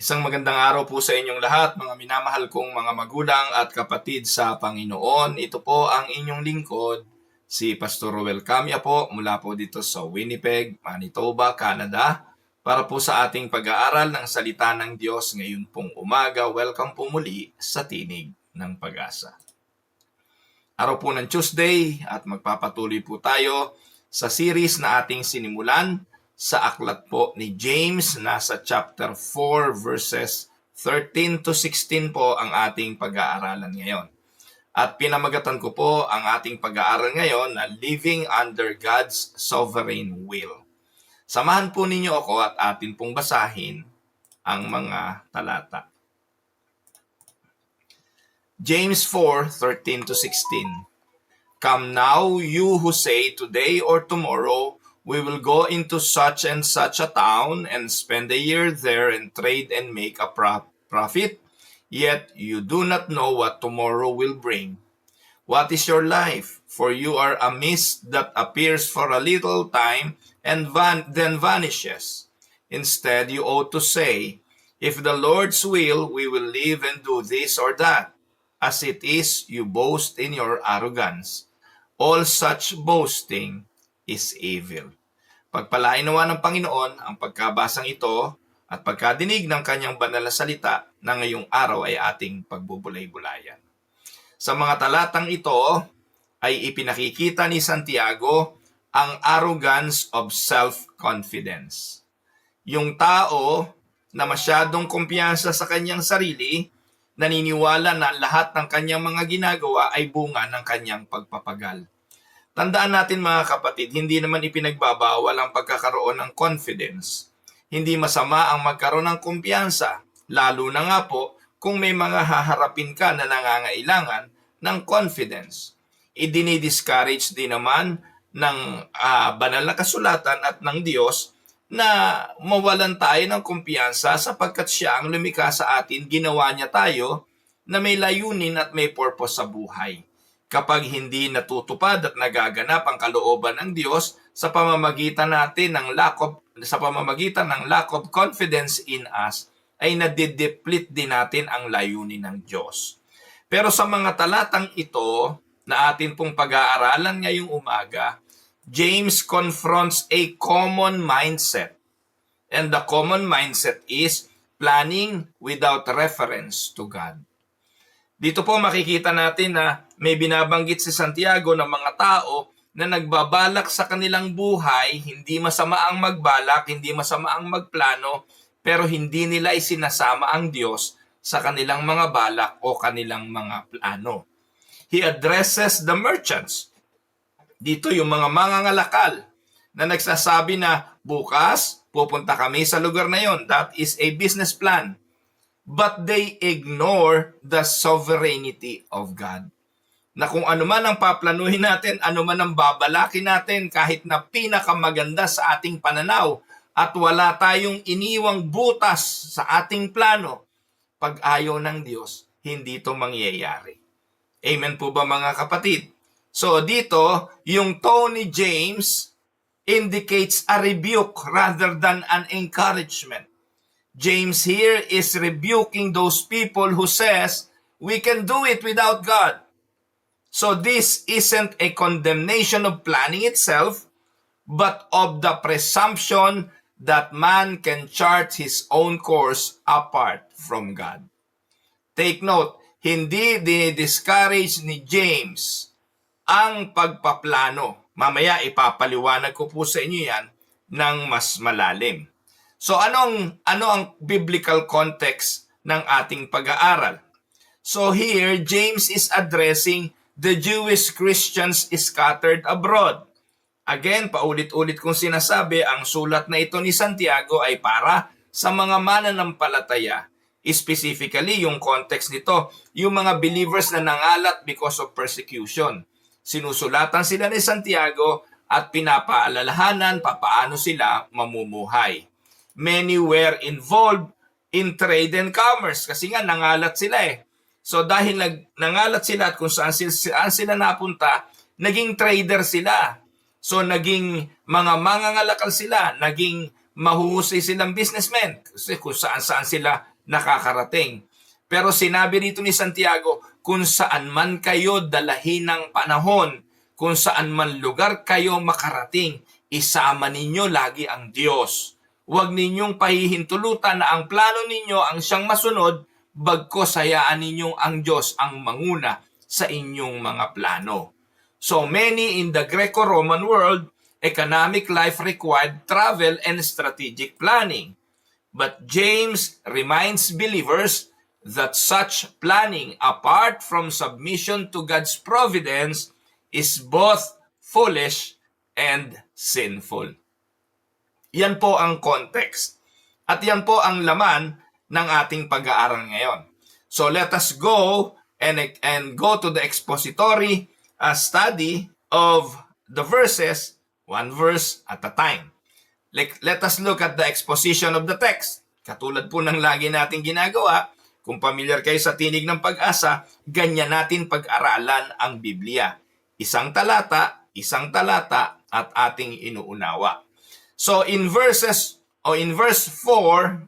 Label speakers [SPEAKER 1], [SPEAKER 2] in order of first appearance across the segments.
[SPEAKER 1] Isang magandang araw po sa inyong lahat, mga minamahal kong mga magulang at kapatid sa Panginoon. Ito po ang inyong lingkod, si Pastor Roel Camia po, mula po dito sa Winnipeg, Manitoba, Canada, para po sa ating pag-aaral ng salita ng Diyos ngayon pong umaga. Welcome po muli sa Tinig ng Pag-asa. Araw po ng Tuesday at magpapatuloy po tayo sa series na ating sinimulan sa aklat po ni James. Nasa chapter 4 verses 13 to 16 po ang ating pag-aaralan ngayon. At pinamagatan ko po ang ating pag-aaral ngayon na Living Under God's Sovereign Will. Samahan po ninyo ako at atin pong basahin ang mga talata. James 4:13 to 16. Come now, you who say today or tomorrow, we will go into such and such a town and spend a year there and trade and make a profit, yet you do not know what tomorrow will bring. What is your life? For you are a mist that appears for a little time and then vanishes. Instead, you ought to say, if the Lord's will, we will live and do this or that. As it is, you boast in your arrogance. All such boasting is evil. Pagpalain nawa ng Panginoon ang pagkabasang ito at pagkadinig ng kanyang banal na salita na ngayong araw ay ating pagbubulay-bulayan. Sa mga talatang ito ay ipinakikita ni Santiago ang arrogance of self-confidence. Yung tao na masyadong kumpiyansa sa kanyang sarili, naniniwala na lahat ng kanyang mga ginagawa ay bunga ng kanyang pagpapagal. Tandaan natin mga kapatid, hindi naman ipinagbabawal ang pagkakaroon ng confidence. Hindi masama ang magkaroon ng kumpiyansa, lalo na nga po kung may mga haharapin ka na nangangailangan ng confidence. Idini-discourage din naman ng banal na kasulatan at ng Diyos na mawalan tayo ng kumpiyansa sapagkat siya ang lumikha sa atin, ginawa niya tayo na may layunin at may purpose sa buhay. Kapag hindi natutupad at nagaganap ang kalooban ng Diyos sa pamamagitan ng lack of confidence in us, ay nadideplete din natin ang layunin ng Diyos. Pero sa mga talatang ito na atin pong pag-aaralan ngayong umaga, James confronts a common mindset. And the common mindset is planning without reference to God. Dito po makikita natin na may binabanggit si Santiago ng mga tao na nagbabalak sa kanilang buhay, hindi masama ang magbalak, hindi masama ang magplano, pero hindi nila isinasama ang Diyos sa kanilang mga balak o kanilang mga plano. He addresses the merchants. Dito yung mga mangangalakal na nagsasabi na bukas pupunta kami sa lugar na yon. That is a business plan. But they ignore the sovereignty of God. Na kung ano man ang paplanuhin natin, ano man ang babalakin natin, kahit na pinakamaganda sa ating pananaw at wala tayong iniwang butas sa ating plano, pag ayaw ng Diyos, hindi ito mangyayari. Amen po ba mga kapatid? So dito, yung tone ni James indicates a rebuke rather than an encouragement. James here is rebuking those people who says, we can do it without God. So this isn't a condemnation of planning itself, but of the presumption that man can chart his own course apart from God. Take note, hindi dinidiscourage ni James ang pagpaplano. Mamaya ipapaliwanag ko po sa inyo yan ng mas malalim. So ano ang biblical context ng ating pag-aaral? So here, James is addressing the Jewish Christians scattered abroad. Again, paulit-ulit kong sinasabi, ang sulat na ito ni Santiago ay para sa mga mananampalataya. Specifically, yung context nito, yung mga believers na nangalat because of persecution. Sinusulatan sila ni Santiago at pinapaalalahanan papaano sila mamumuhay. Many were involved in trade and commerce kasi nga nangalat sila eh. So dahil nangalat sila at kung saan sila napunta, naging trader sila. So naging mga mangangalakal sila, naging mahuhusay silang businessmen. Kasi kung saan sila nakakarating. Pero sinabi rito ni Santiago, kung saan man kayo dalahin ng panahon, kung saan man lugar kayo makarating, isama ninyo lagi ang Diyos. Huwag ninyong pahihintulutan na ang plano ninyo ang siyang masunod, bagkos hayaan ninyong ang Diyos ang manguna sa inyong mga plano. So many in the Greco-Roman world, economic life required travel and strategic planning. But James reminds believers that such planning, apart from submission to God's providence, is both foolish and sinful. Yan po ang context. At yan po ang laman ng ating pag-aaral ngayon. So let us go and go to the expository study of the verses, one verse at a time. Let us look at the exposition of the text. Katulad po ng lagi nating ginagawa, kung familiar kayo sa Tinig ng Pag-asa, ganyan natin pag-aralan ang Biblia. Isang talata at ating inuunawa. So in verse 4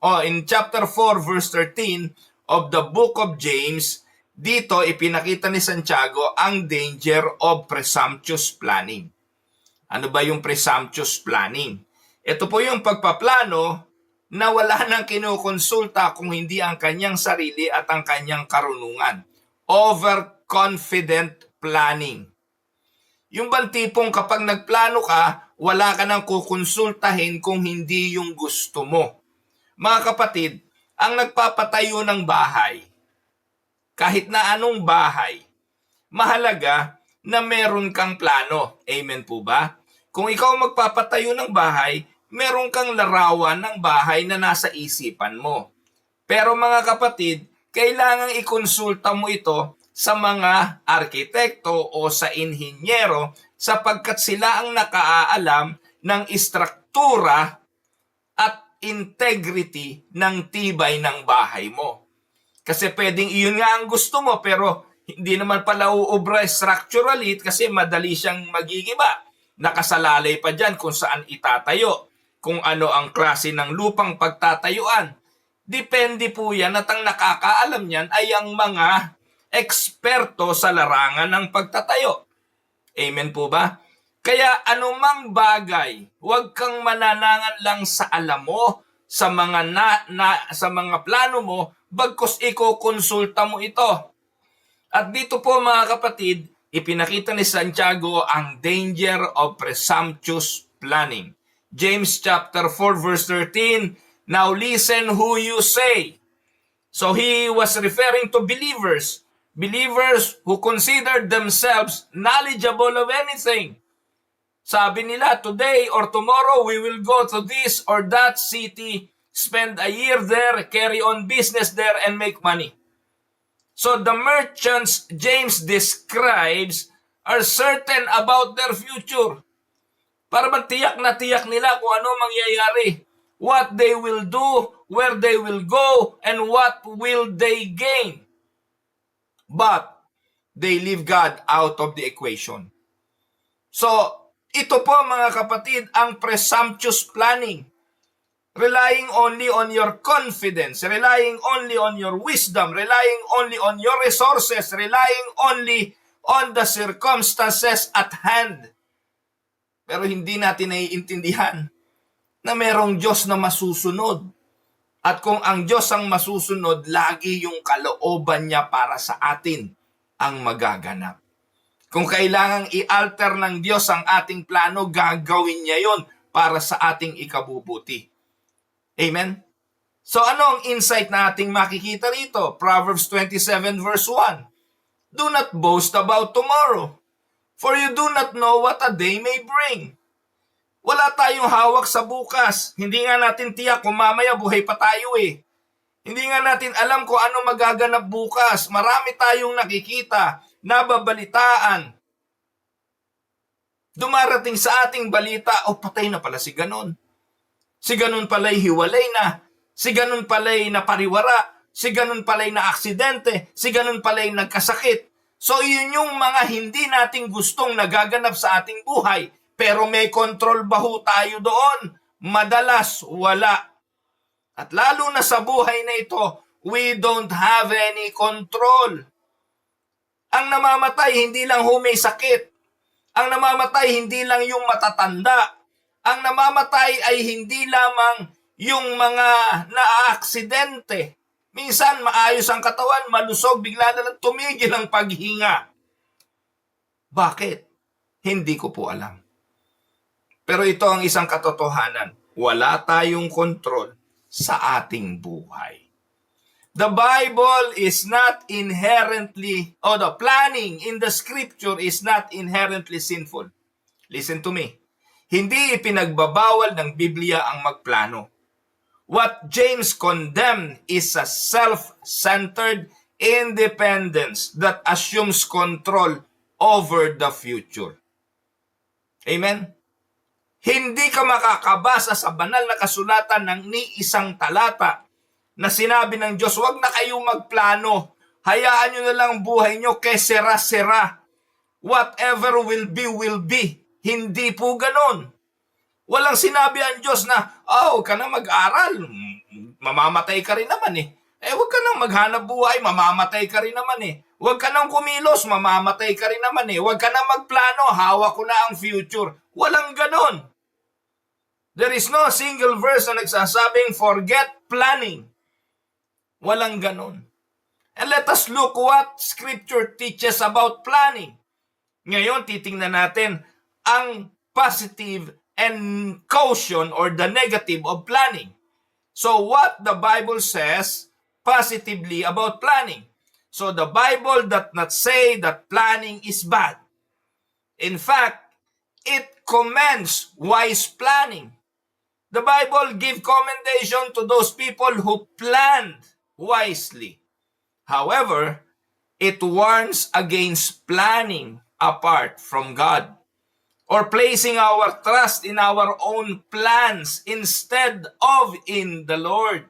[SPEAKER 1] o in chapter 4 verse 13 of the book of James, dito ipinakita ni Santiago ang danger of presumptuous planning. Ano ba yung presumptuous planning? Ito po yung pagpaplano na wala nang kinukonsulta kung hindi ang kanyang sarili at ang kanyang karunungan. Overconfident planning. Yung bang tipong kapag nagplano ka, wala ka nang kukonsultahin kung hindi yung gusto mo. Mga kapatid, ang nagpapatayo ng bahay, kahit na anong bahay, mahalaga na meron kang plano. Amen po ba? Kung ikaw magpapatayo ng bahay, meron kang larawan ng bahay na nasa isipan mo. Pero mga kapatid, kailangang ikonsulta mo ito sa mga arkitekto o sa inhinyero sapagkat sila ang nakaalam ng istruktura at integrity ng tibay ng bahay mo. Kasi pwedeng iyon nga ang gusto mo pero hindi naman pala uubra structurally kasi madali siyang magigiba. Nakasalalay pa dyan kung saan itatayo, kung ano ang klase ng lupang pagtatayuan. Depende po yan at ang nakakaalam niyan ay ang mga eksperto sa larangan ng pagtatayo. Amen po ba? Kaya anumang bagay, huwag kang mananangan lang sa alam mo, sa mga plano mo, bagkus iko-konsulta mo ito. At dito po mga kapatid, ipinakita ni Santiago ang danger of presumptuous planning. James chapter 4 verse 13, now listen who you say. So he was referring to believers who considered themselves knowledgeable of anything. Sabi nila, today or tomorrow we will go to this or that city, spend a year there, carry on business there, and make money. So the merchants James describes are certain about their future. Para bang tiyak na tiyak nila kung ano mangyayari. What they will do, where they will go, and what will they gain. But they leave God out of the equation. So, ito po mga kapatid, ang presumptuous planning. Relying only on your confidence, relying only on your wisdom, relying only on your resources, relying only on the circumstances at hand. Pero hindi natin naiintindihan na merong Diyos na masusunod. At kung ang Diyos ang masusunod, lagi yung kalooban niya para sa atin ang magaganap. Kung kailangang i-alter ng Diyos ang ating plano, gagawin niya yon para sa ating ikabubuti. Amen? So ano ang insight na ating makikita rito? Proverbs 27 verse 1. Do not boast about tomorrow, for you do not know what a day may bring. Wala tayong hawak sa bukas. Hindi nga natin tiyak kung mamaya buhay pa tayo eh. Hindi nga natin alam kung ano magaganap bukas. Marami tayong nakikita, nababalitaan. Dumarating sa ating balita, patay na pala si ganon. Si ganon pala'y hiwalay na. Si ganon pala'y napariwara. Si ganon pala'y na aksidente. Si ganon pala'y nagkasakit. So yun yung mga hindi nating gustong nagaganap sa ating buhay. Pero may control ba ho tayo doon? Madalas wala. At lalo na sa buhay na ito, we don't have any control. Ang namamatay, hindi lang may sakit. Ang namamatay, hindi lang yung matatanda. Ang namamatay ay hindi lamang yung mga naaaksidente. Minsan, maayos ang katawan, malusog, bigla na lang tumigil ang paghinga. Bakit? Hindi ko po alam. Pero ito ang isang katotohanan. Wala tayong kontrol sa ating buhay. The Bible is not inherently, the planning in the scripture is not inherently sinful. Listen to me. Hindi ipinagbabawal ng Biblia ang magplano. What James condemned is a self-centered independence that assumes control over the future. Amen? Hindi ka makakabasa sa banal na kasulatan ng ni isang talata na sinabi ng Diyos, huwag na kayong magplano. Hayaan nyo na lang buhay nyo kay sera-sera. Whatever will be, will be. Hindi po ganon. Walang sinabi ang Diyos na, huwag ka na mag-aral. Mamamatay ka rin naman eh. Huwag ka nang maghanap buhay, mamamatay ka rin naman eh. Huwag ka nang kumilos, mamamatay ka rin naman eh. Huwag ka nang magplano, hawak ko na ang future. Walang ganon. There is no single verse na nagsasabing, forget planning. Walang ganon. And let us look what Scripture teaches about planning. Ngayon, titingnan natin ang positive and caution or the negative of planning. So what the Bible says positively about planning. So the Bible does not say that planning is bad. In fact, it commends wise planning. The Bible gives commendation to those people who planned wisely. However, it warns against planning apart from God or placing our trust in our own plans instead of in the Lord.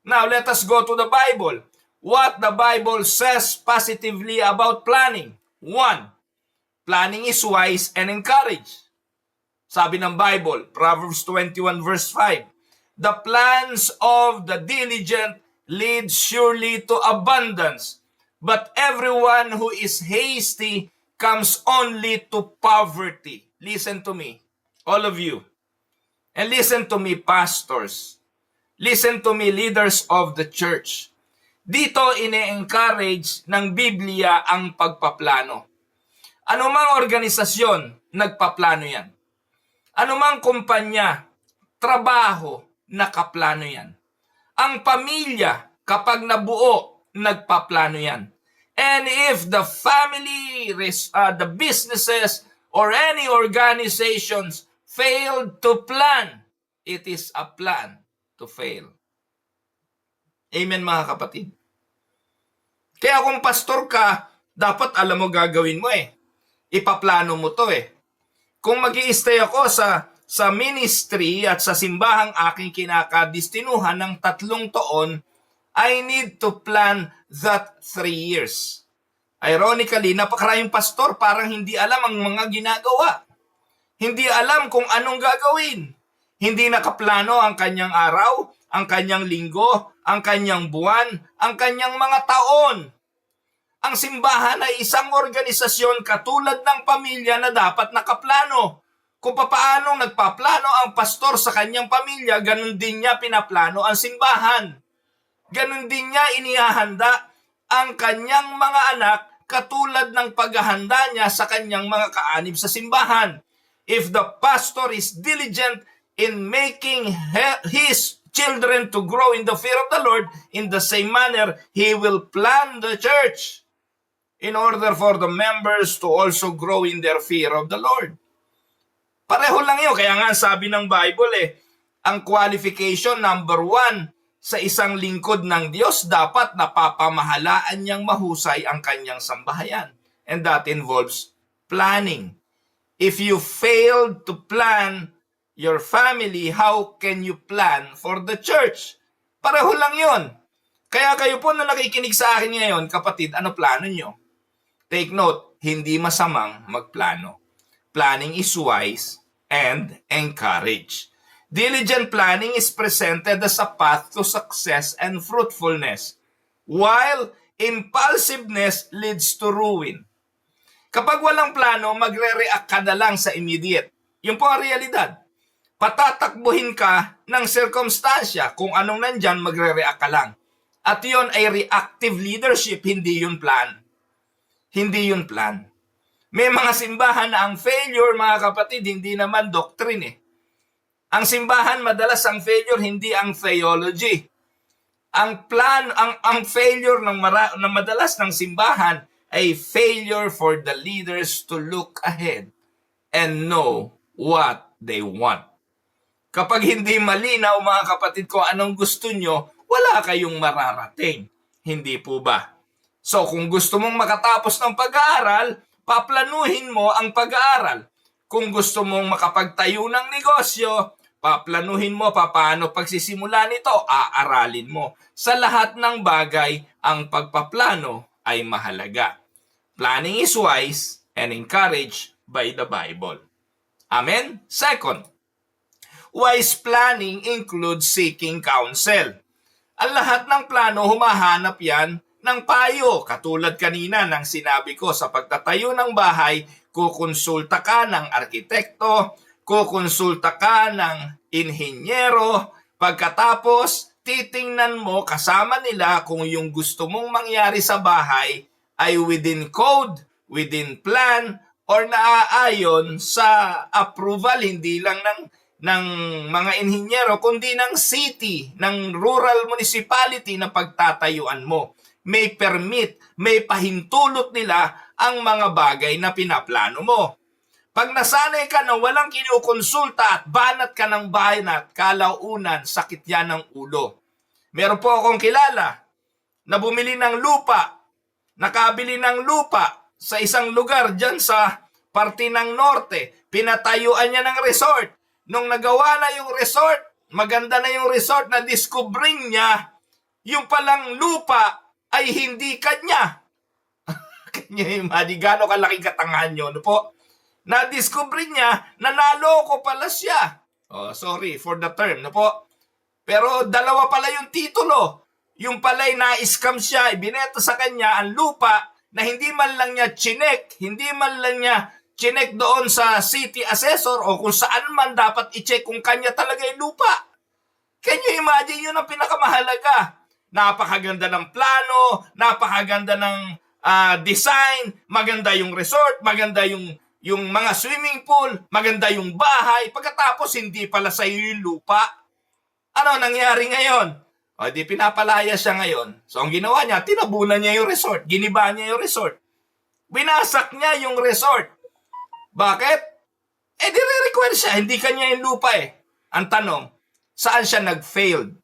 [SPEAKER 1] Now, let us go to the Bible. What the Bible says positively about planning. 1. Planning is wise and encouraged. Sabi ng Bible, Proverbs 21 verse 5, the plans of the diligent lead surely to abundance, but everyone who is hasty comes only to poverty. Listen to me, all of you. And listen to me, pastors. Listen to me, leaders of the church. Dito ine-encourage ng Biblia ang pagpaplano. Anumang organisasyon, nagpaplano yan. Anumang kumpanya, trabaho, nakaplano yan. Ang pamilya, kapag nabuo, nagpaplano yan. And if the family, the businesses, or any organizations failed to plan, it is a plan to fail. Amen, mga kapatid. Kaya kung pastor ka, dapat alam mo gagawin mo eh. Ipaplano mo to eh. Kung mag-i-stay ako sa ministry at sa simbahang aking kinakadistinuhan ng 3 taon, I need to plan that 3 years. Ironically, napakaraming pastor parang hindi alam ang mga ginagawa. Hindi alam kung anong gagawin. Hindi nakaplano ang kanyang araw, ang kanyang linggo, ang kanyang buwan, ang kanyang mga taon. Ang simbahan ay isang organisasyon katulad ng pamilya na dapat nakaplano. Kung paano nagpaplano ang pastor sa kanyang pamilya, ganun din niya pinaplano ang simbahan. Ganun din niya inihahanda ang kanyang mga anak katulad ng paghahanda niya sa kanyang mga kaanib sa simbahan. If the pastor is diligent in making his children to grow in the fear of the Lord, in the same manner, he will plan the church in order for the members to also grow in their fear of the Lord. Pareho lang yun. Kaya nga sabi ng Bible ang qualification number 1 sa isang lingkod ng Diyos, dapat napapamahalaan niyang mahusay ang kanyang sambahayan. And that involves planning. If you failed to plan your family, how can you plan for the church? Pareho lang yun. Kaya kayo po na nakikinig sa akin ngayon, kapatid, ano plano nyo? Take note, hindi masamang magplano. Planning is wise and encouraged. Diligent planning is presented as a path to success and fruitfulness, while impulsiveness leads to ruin. Kapag walang plano, magre-react ka na lang sa immediate. Yun po ang realidad. Patatakbuhin ka ng sirkumstansya. Kung anong nandyan, magre-react ka lang. At yun ay reactive leadership, hindi yun plan. Hindi yun plan. May mga simbahan na ang failure, mga kapatid, hindi naman doctrine eh. Ang simbahan, madalas ang failure, hindi ang theology. Ang failure ng madalas ng simbahan ay failure for the leaders to look ahead and know what they want. Kapag hindi malinaw, mga kapatid ko, anong gusto nyo, wala kayong mararating. Hindi po ba? So kung gusto mong makatapos ng pag-aaral, paplanuhin mo ang pag-aaral. Kung gusto mong makapagtayo ng negosyo, paplanuhin mo paano pagsisimula nito, aaralin mo. Sa lahat ng bagay, ang pagpaplano ay mahalaga. Planning is wise and encouraged by the Bible. Amen? Second, wise planning includes seeking counsel. Ang lahat ng plano, humahanap yan ng payo. Katulad kanina ng sinabi ko, sa pagtatayo ng bahay, kukonsulta ka ng arkitekto, kukonsulta ka ng inhinyero, pagkatapos titingnan mo kasama nila kung yung gusto mong mangyari sa bahay ay within code, within plan, or naaayon sa approval hindi lang ng mga inhinyero kundi ng city, ng rural municipality na pagtatayuan mo. May permit, may pahintulot nila ang mga bagay na pinaplano mo. Pag nasanay ka na walang kinukonsulta at banat ka ng banat, kalaunan, sakit yan ng ulo. Meron po akong kilala na bumili ng lupa, nakabili ng lupa sa isang lugar dyan sa parte ng norte. Pinatayuan niya ng resort. Nung nagawa na yung resort, maganda na yung resort, na discovering niya, yung palang lupa ay hindi kanya. Kanya yung gano'ng kalaking katangahan nyo, no po? Na-discover niya, nanaloko pala siya. Oh, sorry for the term, no po? Pero dalawa pala yung titulo. Yung pala'y na-scam siya, ibinenta sa kanya ang lupa na hindi man lang niya chinek, hindi man lang niya chinek doon sa city assessor o kung saan man dapat i-check kung kanya talaga yung lupa. Can you imagine, yun ang pinakamahalaga? Napakaganda ng plano, napakaganda ng design, maganda yung resort, maganda yung mga swimming pool, maganda yung bahay, pagkatapos hindi pala sa iyo yung lupa. Ano nangyari ngayon? O di pinapalaya siya ngayon. So ang ginawa niya, tinabunan niya yung resort, giniba niya yung resort. Binasak niya yung resort. Bakit? Dire-require siya, hindi kanya yung lupa eh. Ang tanong, saan siya nag-failed?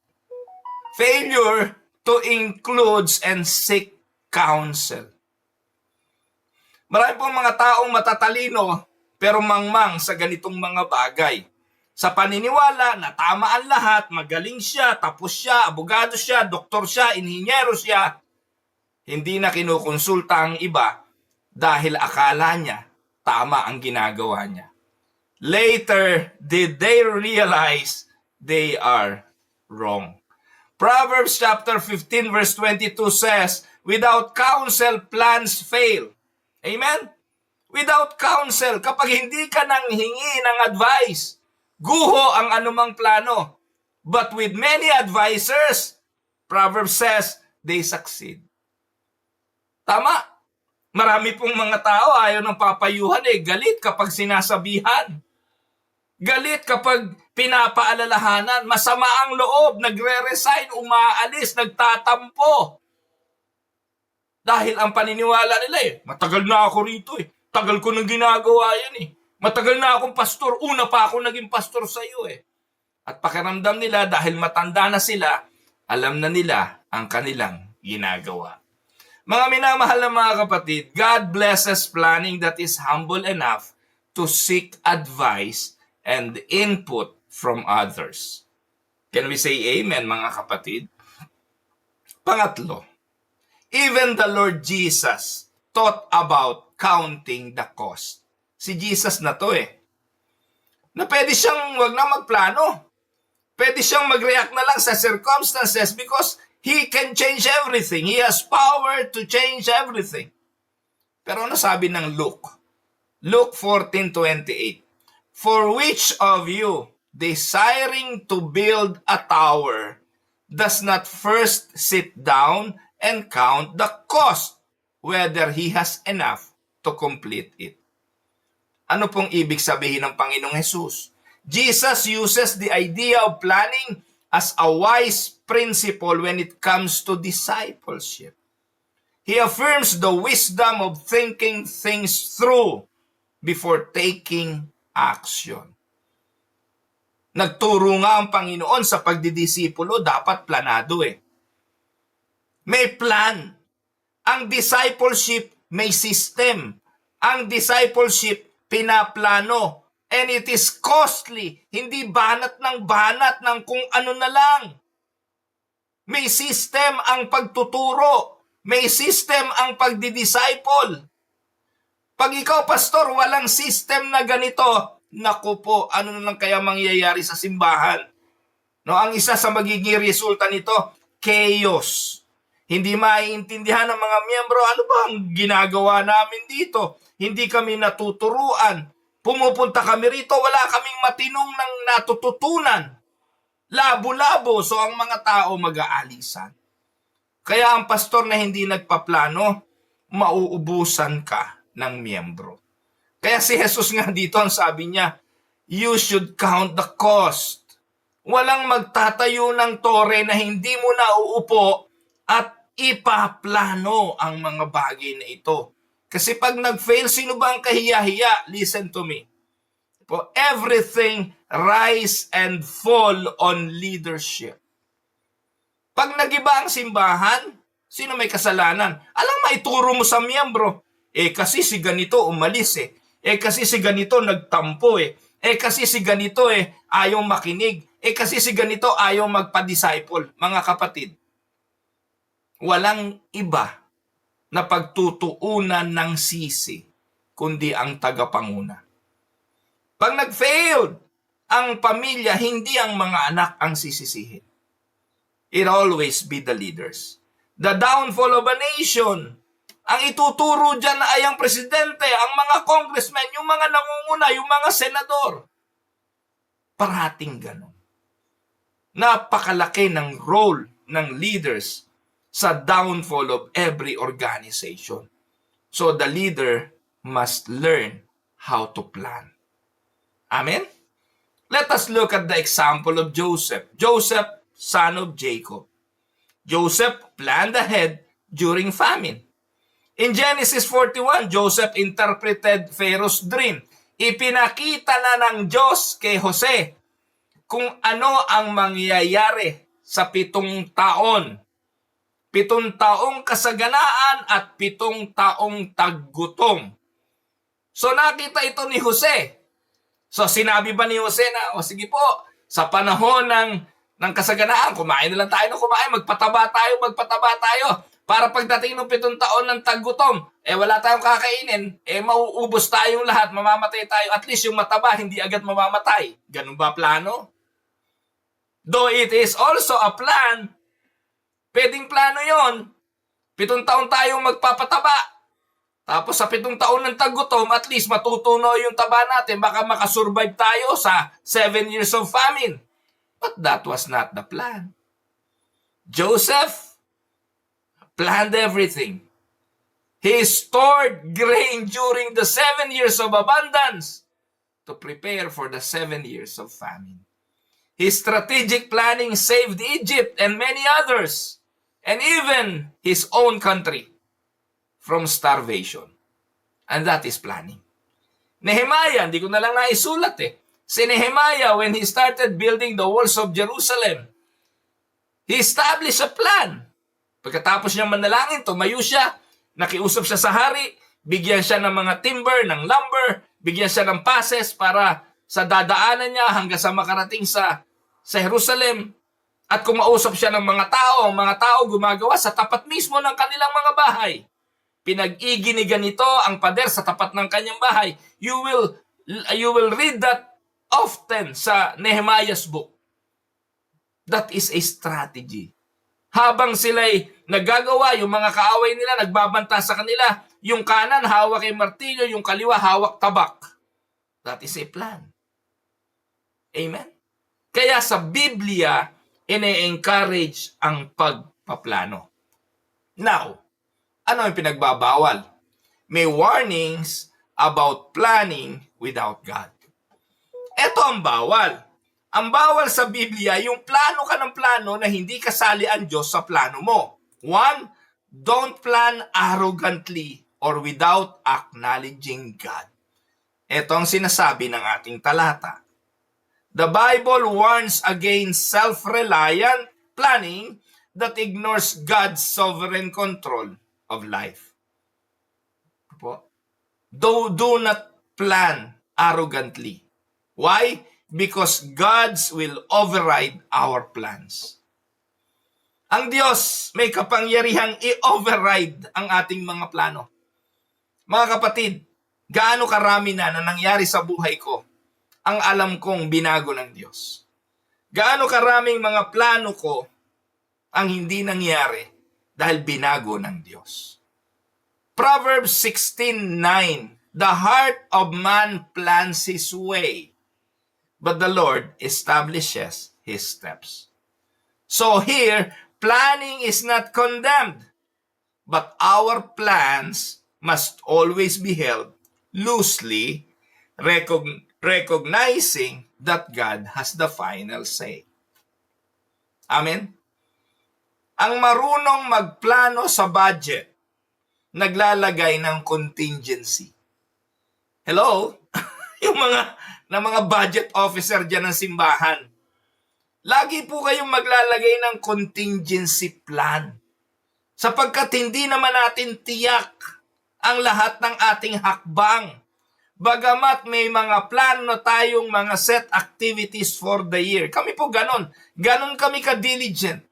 [SPEAKER 1] Failure to includes and seek counsel. Marami pong mga taong matatalino pero mangmang sa ganitong mga bagay. Sa paniniwala na tama ang lahat, magaling siya, tapos siya, abogado siya, doktor siya, inhinyero siya, hindi na kinukonsulta ang iba dahil akala niya tama ang ginagawa niya. Later, did they realize they are wrong? Proverbs chapter 15 verse 22 says, without counsel, plans fail. Amen? Without counsel, kapag hindi ka nang hingi ng advice, guho ang anumang plano. But with many advisors, Proverbs says, they succeed. Tama. Marami pong mga tao ayaw ng papayuhan eh. Galit kapag sinasabihan. Galit kapag pinapaalalahanan. Masama ang loob, nagre-resign, umaalis, nagtatampo. Dahil ang paniniwala nila eh, matagal na ako rito eh. Tagal ko nang ginagawa yan eh. Matagal na akong pastor. Una pa ako naging pastor sa iyo eh. At pakiramdam nila dahil matanda na sila, alam na nila ang kanilang ginagawa. Mga minamahal na mga kapatid, God blesses planning that is humble enough to seek advice and input from others. Can we say amen, mga kapatid? Pangatlo, even the Lord Jesus taught about counting the cost. Si Jesus na to eh. Na pwede siyang wag na magplano. Pwede siyang mag-react na lang sa circumstances because He can change everything. He has power to change everything. Pero ano sabi ng Luke? Luke 14:28. For which of you, desiring to build a tower, does not first sit down and count the cost, whether he has enough to complete it? Ano pong ibig sabihin ng Panginoong Jesus? Jesus uses the idea of planning as a wise principle when it comes to discipleship. He affirms the wisdom of thinking things through before taking action. Nagturo nga ang Panginoon sa pagdidisipulo, dapat planado eh. May plan. Ang discipleship may system. Ang discipleship pinaplano. And it is costly. Hindi banat ng kung ano na lang. May system ang pagtuturo. May system ang pagdidisciple. Pag ikaw, pastor, walang system na ganito, naku po, ano na lang kaya mangyayari sa simbahan? No, ang isa sa magiging resulta nito, chaos. Hindi maiintindihan ng mga miyembro, ano ba ang ginagawa namin dito? Hindi kami natuturuan. Pumupunta kami rito, wala kaming matinong ng natututunan. Labo-labo, so ang mga tao mag-aalisan. Kaya ang pastor na hindi nagpaplano, mauubusan ka ng miyembro. Kaya si Jesus nga dito, ang sabi niya, you should count the cost. Walang magtatayo ng tore na hindi mo nauupo at ipaplano ang mga bagay na ito. Kasi pag nag-fail, sino ba ang kahiya-hiya? Listen to me. For everything rise and fall on leadership. Pag nagiba ang simbahan, sino may kasalanan? Alang maituro mo sa miyembro, kasi si ganito umalis kasi si ganito nagtampo kasi si ganito ayaw makinig, kasi si ganito ayaw magpa-disciple. Mga kapatid, walang iba na pagtutuunan ng sisi, kundi ang tagapanguna. Pag nag-failed ang pamilya, hindi ang mga anak ang sisisihin. It always be the leaders. The downfall of a nation, ang ituturo dyan ay ang presidente, ang mga congressmen, yung mga nangunguna, yung mga senador. Parating ganon. Napakalaki ng role ng leaders sa downfall of every organization. So the leader must learn how to plan. Amen? Let us look at the example of Joseph. Joseph, son of Jacob. Joseph planned ahead during famine. In Genesis 41, Joseph interpreted Pharaoh's dream. Ipinakita na ng Diyos kay Jose kung ano ang mangyayari sa 7 taon. 7 taong kasaganaan at 7 taong taggutom. So nakita ito ni Jose. So sinabi ba ni Jose na, sige po, sa panahon ng kasaganaan, kumain na lang tayo ng kumain, magpataba tayo. Para pagdating ng 7 taon ng taggutom, wala tayong kakainin, mauubos tayong lahat, mamamatay tayo. At least yung mataba, hindi agad mamamatay. Ganun ba plano? Though it is also a plan, pwedeng plano yon. 7 taon tayong magpapataba. Tapos sa 7 taon ng taggutom, at least matutunaw yung taba natin, baka makasurvive tayo sa 7 years of famine. But that was not the plan. Joseph planned everything. He stored grain during the 7 years of abundance to prepare for the 7 years of famine. His strategic planning saved Egypt and many others, and even his own country, from starvation. And that is planning. Nehemiah, hindi ko na lang naisulat Si Nehemiah, when he started building the walls of Jerusalem, he established a plan. Pagkatapos niya manalangin, tumayo siya, nakiusap siya sa hari, bigyan siya ng mga timber, ng lumber, bigyan siya ng passes para sa dadaanan niya hanggang sa makarating sa Jerusalem. At kumausap siya ng mga tao, ang mga tao gumagawa sa tapat mismo ng kanilang mga bahay. Pinag-iginigan nito ang pader sa tapat ng kanyang bahay. You will read that often sa Nehemiah's book. That is a strategy. Habang sila'y nagagawa, yung mga kaaway nila, nagbabanta sa kanila, yung kanan hawak ay martilyo, yung kaliwa hawak tabak. That is a plan. Amen? Kaya sa Biblia, ine-encourage ang pagpaplano. Now, ano yung pinagbabawal? May warnings about planning without God. Ito ang bawal. Ang bawal sa Biblia, yung plano ka ng plano na hindi kasali ang Diyos sa plano mo. 1, don't plan arrogantly or without acknowledging God. Ito ang sinasabi ng ating talata. The Bible warns against self-reliant planning that ignores God's sovereign control of life. Do not plan arrogantly. Why? Because God's will override our plans. Ang Diyos may kapangyarihang i-override ang ating mga plano. Mga kapatid, gaano karami na nangyari sa buhay ko ang alam kong binago ng Diyos. Gaano karaming mga plano ko ang hindi nangyari dahil binago ng Diyos. Proverbs 16:9, the heart of man plans his way, but the Lord establishes his steps. So here, planning is not condemned, but our plans must always be held loosely, recognizing that God has the final say. Amen? Ang marunong magplano sa budget, naglalagay ng contingency. Hello? Yung mga budget officer dyan ng simbahan. Lagi po kayong maglalagay ng contingency plan. Sapagkat hindi naman natin tiyak ang lahat ng ating hakbang. Bagamat may mga plano tayong mga set activities for the year. Kami po ganon. Ganon kami ka-diligent.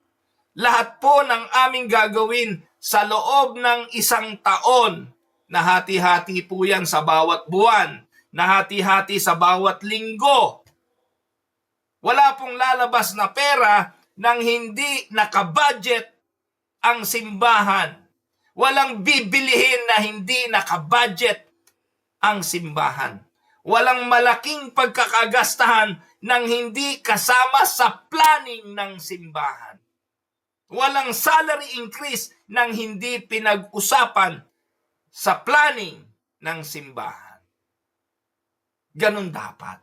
[SPEAKER 1] Lahat po ng aming gagawin sa loob ng isang taon, nahati-hati po yan sa bawat buwan, nahati-hati sa bawat linggo. Wala pong lalabas na pera nang hindi nakabudget ang simbahan. Walang bibilihin na hindi nakabudget ang simbahan. Walang malaking pagkakagastahan nang hindi kasama sa planning ng simbahan. Walang salary increase nang hindi pinag-usapan sa planning ng simbahan. Ganun dapat.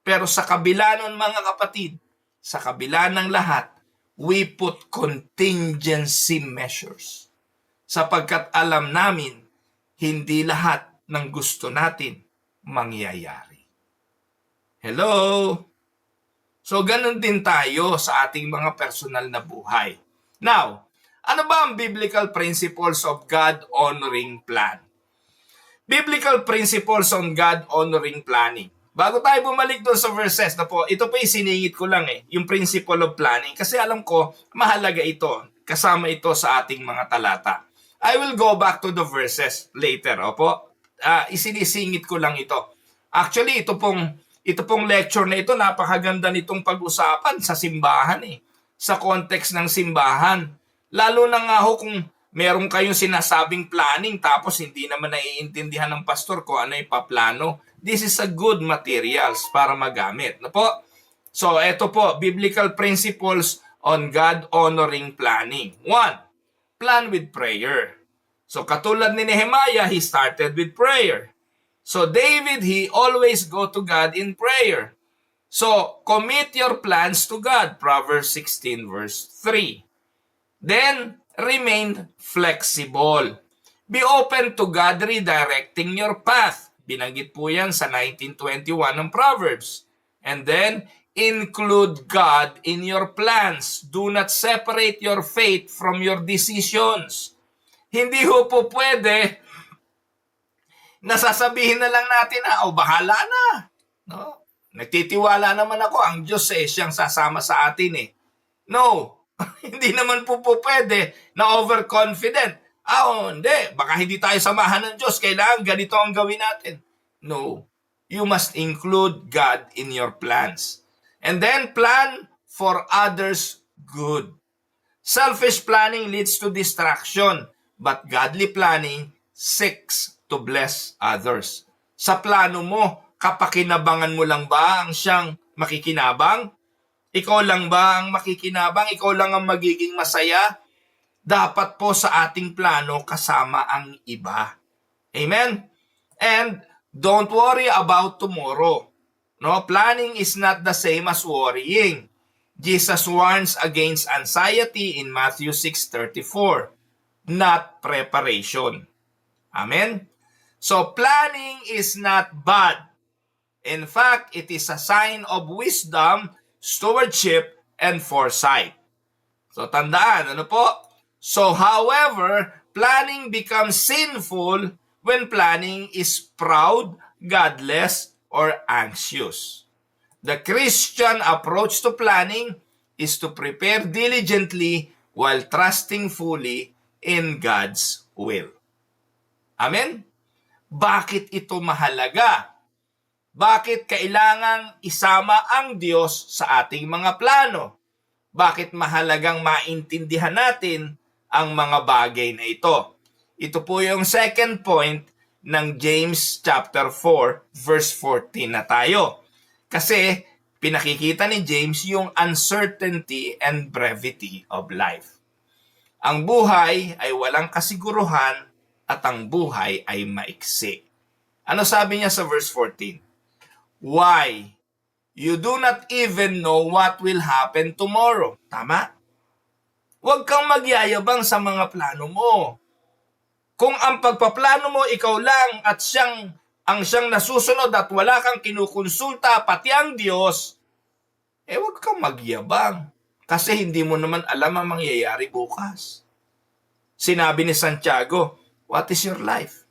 [SPEAKER 1] Pero sa kabila nun, mga kapatid, sa kabila ng lahat, we put contingency measures. Sapagkat alam namin, hindi lahat ng gusto natin mangyayari. Hello? So, ganun din tayo sa ating mga personal na buhay. Now, ano ba ang biblical principles of God-honoring plan? Biblical principles on God-honoring planning. Bago tayo bumalik doon sa verses na po, ito po siningit ko lang yung principle of planning. Kasi alam ko, mahalaga ito. Kasama ito sa ating mga talata. I will go back to the verses later. Opo? Isinisingit ko lang ito. Actually, ito pong lecture na ito, napakaganda nitong pag-usapan sa simbahan sa context ng simbahan. Lalo na nga ho kung meron kayong sinasabing planning tapos hindi naman naiintindihan ng pastor kung ano yung paplano. This is a good materials para magamit. Po? So, ito po, biblical principles on God-honoring planning. 1, plan with prayer. So, katulad ni Nehemiah, he started with prayer. So, David, he always go to God in prayer. So, commit your plans to God. Proverbs 16 verse 3. Then, remain flexible. Be open to God redirecting your path. Binanggit po yan sa 19:21 ng Proverbs. And then, include God in your plans. Do not separate your faith from your decisions. Hindi ho po pwede nasasabihin na lang natin bahala na. No? Nagtitiwala naman ako, ang Diyos siyang sasama sa atin No, hindi naman po pwede na overconfident. Hindi, baka hindi tayo samahan ng Diyos, kailangan ganito ang gawin natin. No, you must include God in your plans. And then plan for others' good. Selfish planning leads to distraction, but godly planning seeks to bless others. Sa plano mo, kapakinabangan mo lang ba ang siyang makikinabang? Ikaw lang ba ang makikinabang? Ikaw lang ang magiging masaya? Dapat po sa ating plano kasama ang iba. Amen? And don't worry about tomorrow. No, planning is not the same as worrying. Jesus warns against anxiety in Matthew 6:34, not preparation. Amen? So planning is not bad. In fact, it is a sign of wisdom, stewardship, and foresight. So tandaan, ano po? So however, planning becomes sinful when planning is proud, godless, or anxious. The Christian approach to planning is to prepare diligently while trusting fully in God's will. Amen? Bakit ito mahalaga? Bakit kailangang isama ang Diyos sa ating mga plano? Bakit mahalagang maintindihan natin ang mga bagay na ito? Ito po yung second point ng James chapter 4 verse 14 na tayo. Kasi pinakikita ni James yung uncertainty and brevity of life. Ang buhay ay walang kasiguruhan at ang buhay ay maiksi. Ano sabi niya sa verse 14? Why? You do not even know what will happen tomorrow. Tama? Huwag kang magyayabang sa mga plano mo. Kung ang pagpaplano mo ikaw lang at siyang nasusunod at wala kang kinukonsulta, pati ang Diyos, huwag kang magyabang. Kasi hindi mo naman alam ang mangyayari bukas. Sinabi ni Santiago, what is your life?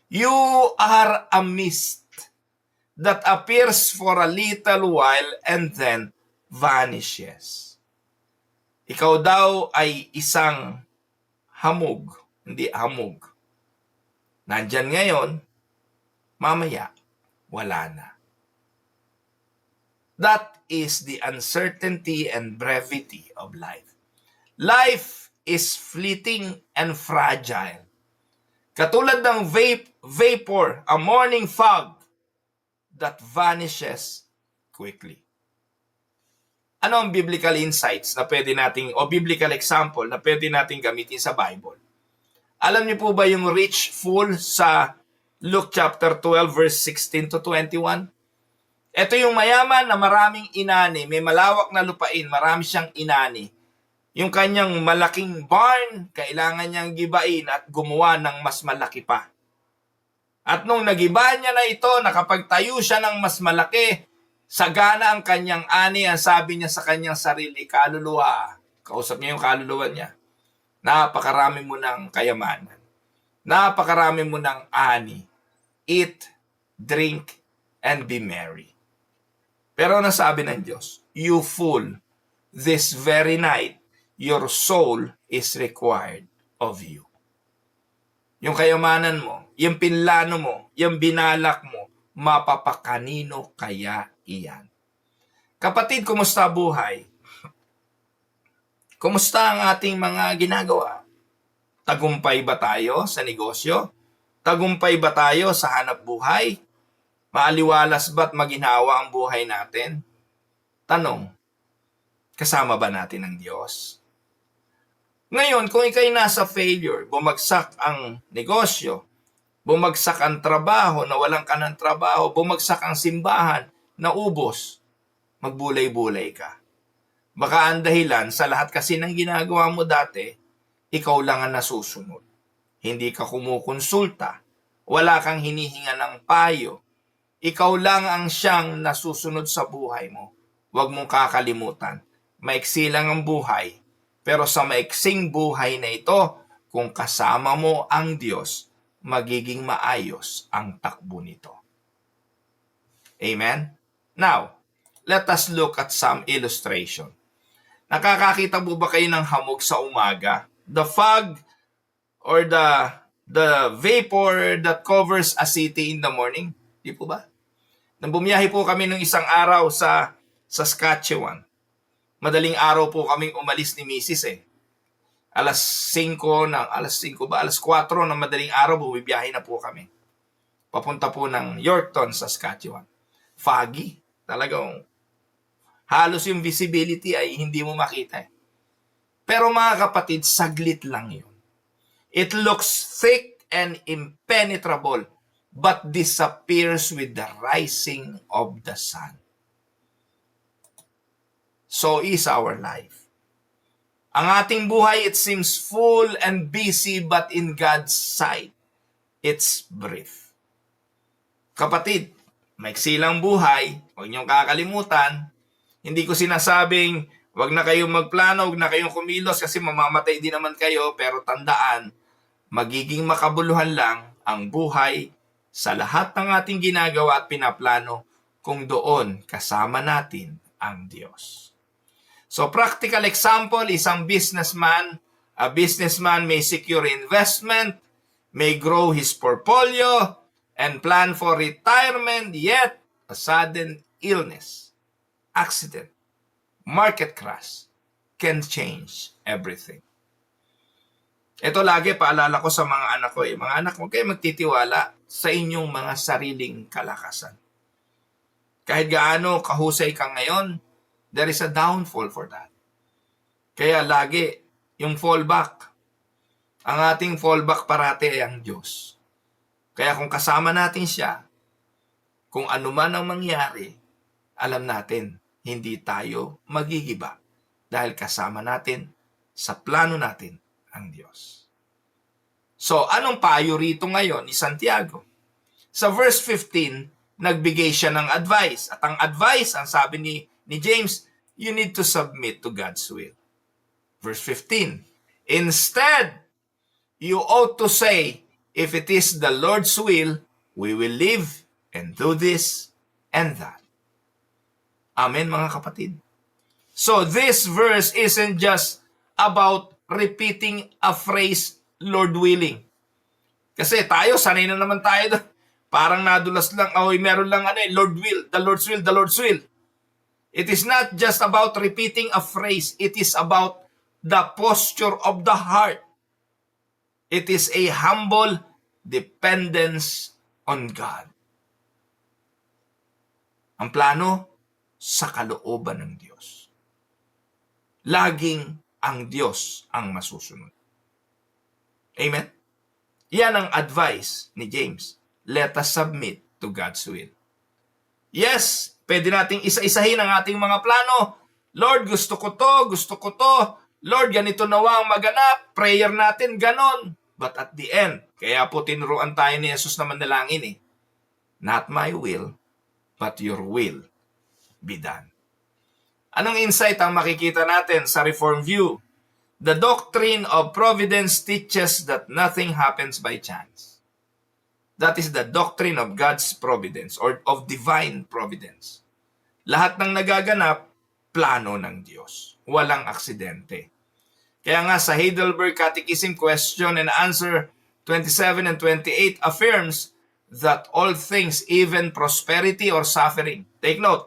[SPEAKER 1] You are a mist that appears for a little while and then vanishes. Ikaw daw ay isang hamog, hindi hamog. Nandyan ngayon, mamaya, wala na. That is the uncertainty and brevity of life. Life is fleeting and fragile. Katulad ng vapor, a morning fog that vanishes quickly. Ano ang biblical insights na pwede nating, o biblical example na pwede nating gamitin sa Bible? Alam niyo po ba yung rich fool sa Luke chapter 12 verse 16 to 21? Ito yung mayaman na maraming inani, may malawak na lupain, marami siyang inani. Yung kanyang malaking barn, kailangan niyang gibain at gumawa ng mas malaki pa. At nung nagiba niya na ito, nakapagtayo siya ng mas malaki, sagana ang kanyang ani, ang sabi niya sa kanyang sarili, kaluluwa. Kausap niya yung kaluluwa niya. Napakarami mo ng kayamanan. Napakarami mo ng ani. Eat, drink, and be merry. Pero nasabi ng Diyos, you fool, this very night, your soul is required of you. Yung kayamanan mo, yung pinlano mo, yung binalak mo, mapapakanino kaya iyan? Kapatid, kumusta buhay? Kumusta ang ating mga ginagawa? Tagumpay ba tayo sa negosyo? Tagumpay ba tayo sa hanap buhay? Maaliwalas ba't maginhawa ang buhay natin? Tanong, kasama ba natin ang Diyos? Ngayon, kung ikay nasa failure, bumagsak ang negosyo, bumagsak ang trabaho, nawalan ka ng trabaho, bumagsak ang simbahan, naubos, magbulay-bulay ka. Baka ang dahilan sa lahat kasi ng ginagawa mo dati, ikaw lang ang nasusunod. Hindi ka kumukonsulta, wala kang hinihinga ng payo, ikaw lang ang siyang nasusunod sa buhay mo. Huwag mong kakalimutan, maiksi lang ang buhay, pero sa maiksing buhay na ito, kung kasama mo ang Diyos, magiging maayos ang takbo nito. Amen? Now, let us look at some illustration. Nakakakita po ba kayo ng hamog sa umaga? The fog or the vapor that covers a city in the morning? Di po ba? Nang bumiyahe po kami ng isang araw sa Saskatchewan. Madaling araw po kaming umalis ni Mrs. Alas 5 ba? Alas 4 ng madaling araw, bumibiyahe na po kami. Papunta po ng Yorkton, Saskatchewan. Foggy. Talagang halos yung visibility ay hindi mo makita. Pero mga kapatid, saglit lang yun. It looks thick and impenetrable, but disappears with the rising of the sun. So is our life. Ang ating buhay, it seems full and busy, but in God's sight, it's brief. Kapatid, maiksi lang buhay, huwag niyong kakalimutan. Hindi ko sinasabing, huwag na kayong magplano, huwag na kayong kumilos kasi mamamatay din naman kayo, pero tandaan, magiging makabuluhan lang ang buhay sa lahat ng ating ginagawa at pinaplano kung doon kasama natin ang Diyos. So practical example, isang businessman. A businessman may secure investment, may grow his portfolio, and plan for retirement, yet a sudden illness, accident, market crash can change everything. Ito lagi paalala ko sa mga anak ko. Mga anak, huwag kayo magtitiwala sa inyong mga sariling kalakasan. Kahit gaano kahusay ka ngayon, there is a downfall for that. Kaya lagi, yung fallback, ang ating fallback parati ay ang Diyos. Kaya kung kasama natin siya, kung ano man ang mangyari, alam natin, hindi tayo magigiba dahil kasama natin sa plano natin ang Diyos. So, anong payo rito ngayon ni Santiago? Sa verse 15, nagbigay siya ng advice. At ang advice, ang sabi ni James, you need to submit to God's will. Verse 15, instead, you ought to say, if it is the Lord's will, we will live and do this and that. Amen, mga kapatid. So this verse isn't just about repeating a phrase, Lord willing. Kasi tayo, sanay na naman tayo doon. Parang nadulas lang, meron lang Lord will, the Lord's will, the Lord's will. It is not just about repeating a phrase. It is about the posture of the heart. It is a humble dependence on God. Ang plano, sa kalooban ng Diyos. Laging ang Diyos ang masusunod. Amen? Yan ang advice ni James. Let us submit to God's will. Yes, pwede nating isa-isahin ang ating mga plano. Lord, gusto ko to, gusto ko to. Lord, ganito nawa ang maganap. Prayer natin, ganon. But at the end, kaya po tinuruan tayo ni Jesus na manalangin Not my will, but your will be done. Anong insight ang makikita natin sa Reformed view? The doctrine of providence teaches that nothing happens by chance. That is the doctrine of God's providence or of divine providence. Lahat ng nagaganap, plano ng Diyos. Walang aksidente. Kaya nga sa Heidelberg Catechism Question and Answer 27 and 28 affirms that all things, even prosperity or suffering, take note,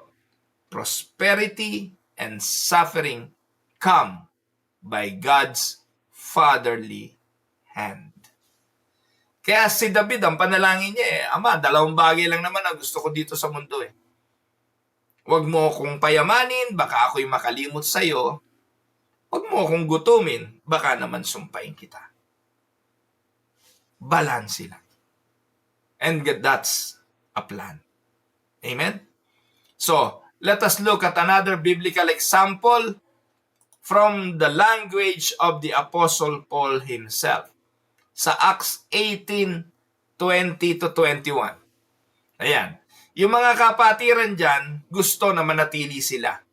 [SPEAKER 1] prosperity and suffering come by God's fatherly hand. Kaya si David, ang panalangin niya Ama, dalawang bagay lang naman ang gusto ko dito sa mundo Huwag mo akong payamanin, baka ako'y makalimot sa'yo. Huwag mo akong gutumin, baka naman sumpain kita. Balanse lang. And that's a plan. Amen? So, let us look at another biblical example from the language of the Apostle Paul himself. Sa Acts 18:20-21. Ayan. Yung mga kapatiran dyan, gusto na manatili sila.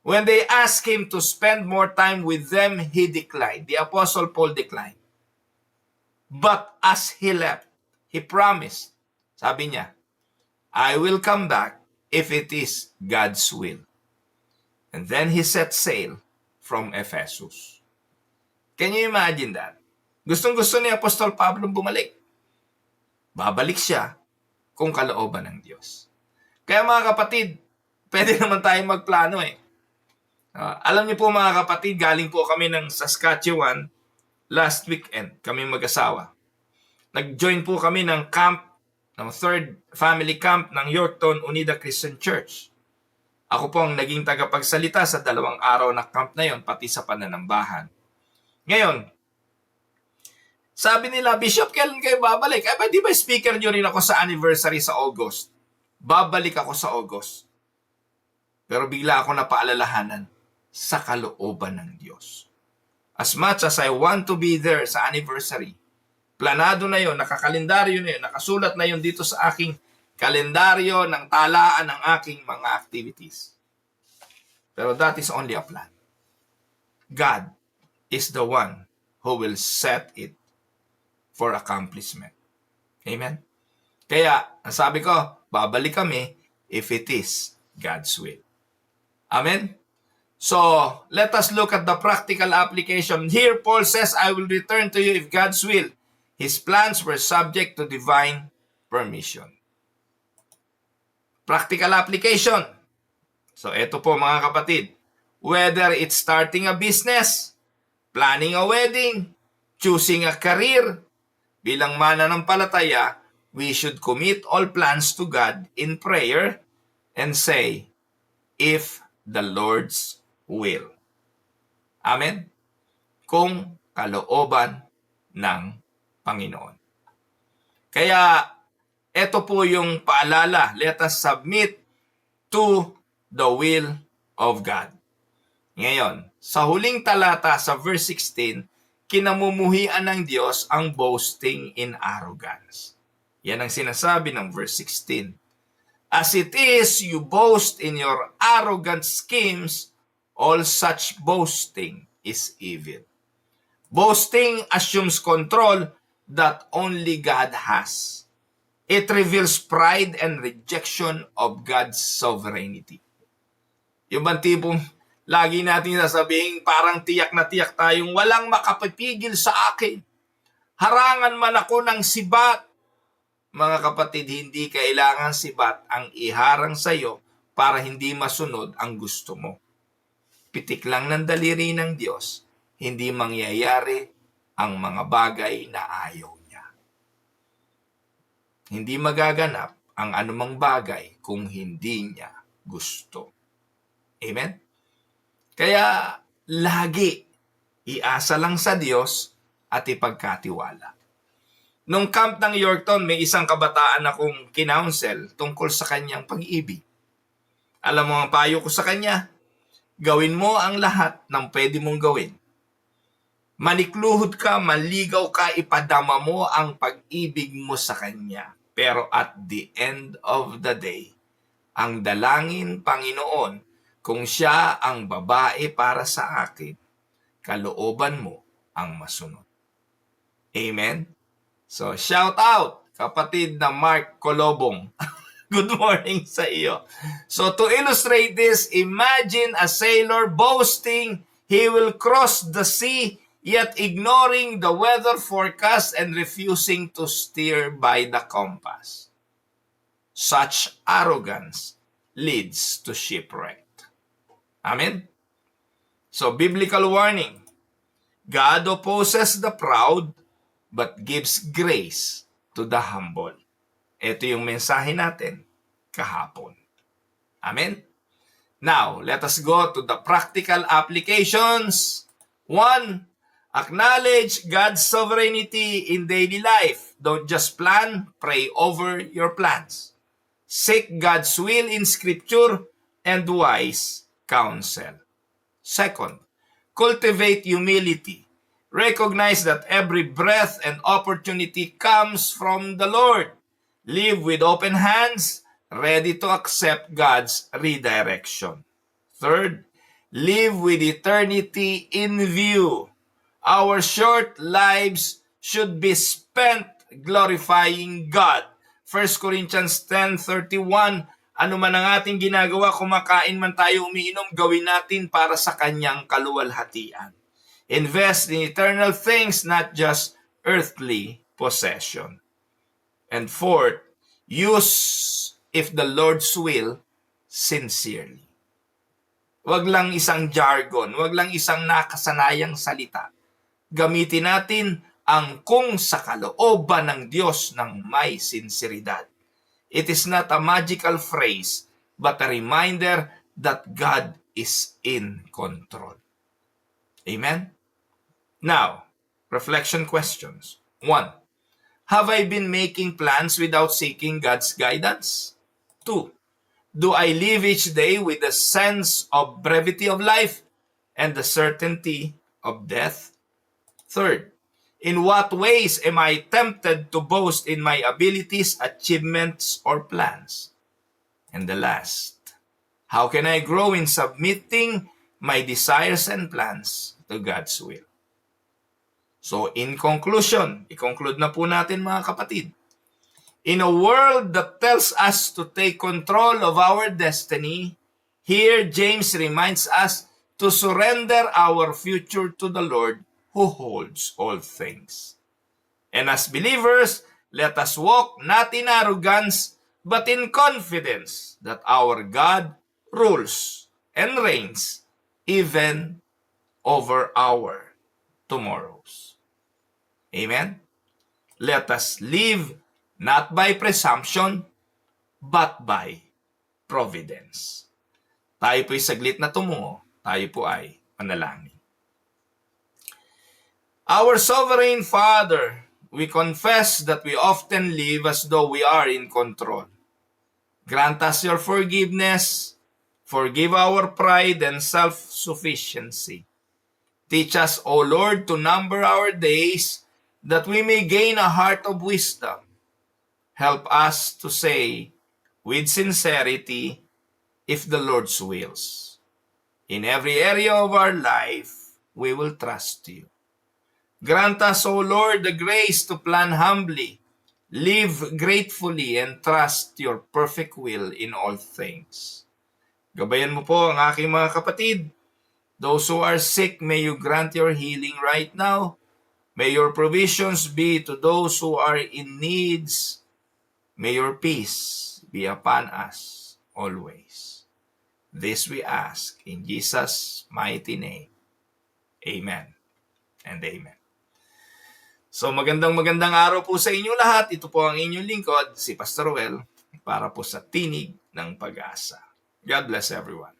[SPEAKER 1] When they asked him to spend more time with them, he declined. The Apostle Paul declined. But as he left, he promised, sabi niya, I will come back if it is God's will. And then he set sail from Ephesus. Can you imagine that? Gustong-gusto ni Apostol Pablo bumalik. Babalik siya kung kalooban ng Diyos. Kaya mga kapatid, pwede naman tayong magplano Alam niyo po mga kapatid, galing po kami ng Saskatchewan last weekend, kami mag-asawa. Nag-join po kami ng camp, ng third family camp ng Yorkton Unida Christian Church. Ako po ang naging tagapagsalita sa 2 araw na camp na yon, pati sa pananambahan. Ngayon, sabi nila, Bishop, kailan kayo babalik? Di ba speaker nyo rin ako sa anniversary sa August? Babalik ako sa August. Pero bigla ako napaalalahanan sa kalooban ng Diyos. As much as I want to be there sa anniversary, planado na yon, nakakalendaryo na yon, nakasulat na yon dito sa aking kalendaryo ng talaan ng aking mga activities. Pero that is only a plan. God is the one who will set it for accomplishment. Amen? Kaya, ang sabi ko, babalik kami if it is God's will. Amen? So, let us look at the practical application. Here, Paul says, I will return to you if God's will. His plans were subject to divine permission. Practical application. So, ito po mga kapatid. Whether it's starting a business, planning a wedding, choosing a career, bilang mananampalataya, we should commit all plans to God in prayer and say, if the Lord's will. Amen? Kung kalooban ng Panginoon. Kaya, ito po yung paalala. Let us submit to the will of God. Ngayon, sa huling talata sa verse 16, kinamumuhian ng Diyos ang boasting in arrogance. Yan ang sinasabi ng verse 16. As it is, you boast in your arrogant schemes, all such boasting is evil. Boasting assumes control that only God has. It reveals pride and rejection of God's sovereignty. Yung bang tipong lagi natin sasabihin, parang tiyak na tiyak tayong walang makapipigil sa akin. Harangan man ako ng sibat. Mga kapatid, hindi kailangan sibat ang iharang sa iyo para hindi masunod ang gusto mo. Pitik lang ng daliri ng Diyos, hindi mangyayari ang mga bagay na ayaw niya. Hindi magaganap ang anumang bagay kung hindi niya gusto. Amen? Kaya lagi iasa lang sa Diyos at ipagkatiwala. Nung camp ng Yorkton, may isang kabataan akong kinounsel tungkol sa kanyang pag-ibig. Alam mo ang payo ko sa kanya? Gawin mo ang lahat ng pwede mong gawin. Manikluhod ka, maligaw ka, ipadama mo ang pag-ibig mo sa kanya. Pero at the end of the day, ang dalangin, Panginoon, kung siya ang babae para sa akin, kalooban mo ang masunod. Amen? So, shout out, kapatid na Mark Colobong. Good morning sa iyo. So, to illustrate this, imagine a sailor boasting he will cross the sea, yet ignoring the weather forecast and refusing to steer by the compass. Such arrogance leads to shipwreck. Amen? So, biblical warning. God opposes the proud, but gives grace to the humble. Ito yung mensahe natin kahapon. Amen? Now, let us go to the practical applications. 1, acknowledge God's sovereignty in daily life. Don't just plan, pray over your plans. Seek God's will in Scripture and wise counsel. 2, cultivate humility. Recognize that every breath and opportunity comes from the Lord. Live with open hands, ready to accept God's redirection. 3, live with eternity in view. Our short lives should be spent glorifying God. 1 Corinthians 10:31, ano man ang ating ginagawa, kumakain man tayo, umiinom, gawin natin para sa kanyang kaluwalhatian. Invest in eternal things, not just earthly possession. And 4, use if the Lord's will sincerely. Wag lang isang jargon, wag lang isang nakasanayang salita. Gamitin natin ang kung sa kalooban ng Diyos ng may sinseridad. It is not a magical phrase, but a reminder that God is in control. Amen? Now, reflection questions. 1. Have I been making plans without seeking God's guidance? 2. Do I live each day with a sense of brevity of life and the certainty of death? 3. In what ways am I tempted to boast in my abilities, achievements, or plans? And the last, how can I grow in submitting my desires and plans to God's will? So in conclusion, i-conclude na po natin mga kapatid. In a world that tells us to take control of our destiny, here James reminds us to surrender our future to the Lord who holds all things. And as believers, let us walk not in arrogance, but in confidence that our God rules and reigns even over our tomorrows. Amen? Let us live not by presumption, but by providence. Tayo po'y saglit na tumungo, tayo po ay manalangin. Our sovereign Father, we confess that we often live as though we are in control. Grant us your forgiveness, forgive our pride and self-sufficiency. Teach us, O Lord, to number our days that we may gain a heart of wisdom. Help us to say with sincerity, if the Lord's wills. In every area of our life, we will trust you. Grant us, O Lord, the grace to plan humbly, live gratefully, and trust your perfect will in all things. Gabayan mo po ang aking mga kapatid. Those who are sick, may you grant your healing right now. May your provisions be to those who are in needs. May your peace be upon us always. This we ask in Jesus' mighty name. Amen and amen. So magandang araw po sa inyo lahat. Ito po ang inyong lingkod, si Pastor Well, para po sa Tinig ng Pag-asa. God bless everyone.